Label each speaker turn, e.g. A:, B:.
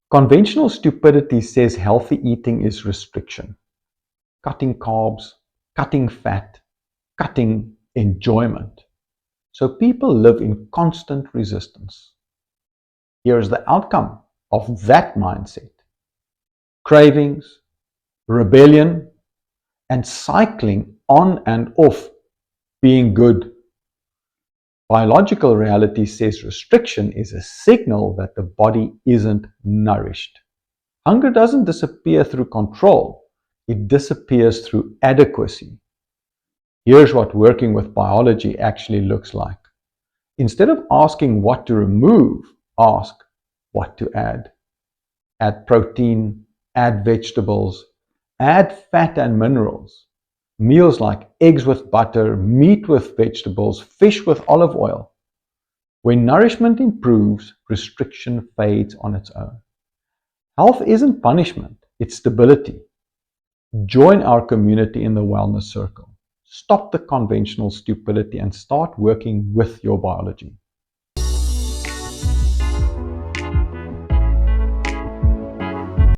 A: Conventional stupidity says healthy eating is restriction, cutting carbs, cutting fat, cutting enjoyment. So people live in constant resistance. Here's the outcome of that mindset: cravings, rebellion, and cycling on and off being good. Biological reality says restriction is a signal that the body isn't nourished. Hunger doesn't disappear through control, it disappears through adequacy. Here's what working with biology actually looks like. Instead of asking what to remove, ask what to add. Add protein, add vegetables, add fat and minerals. Meals like eggs with butter, meat with vegetables, fish with olive oil. When nourishment improves, restriction fades on its own. Health isn't punishment, it's stability. Join our community in the wellness circle. Stop the conventional stupidity and start working with your biology.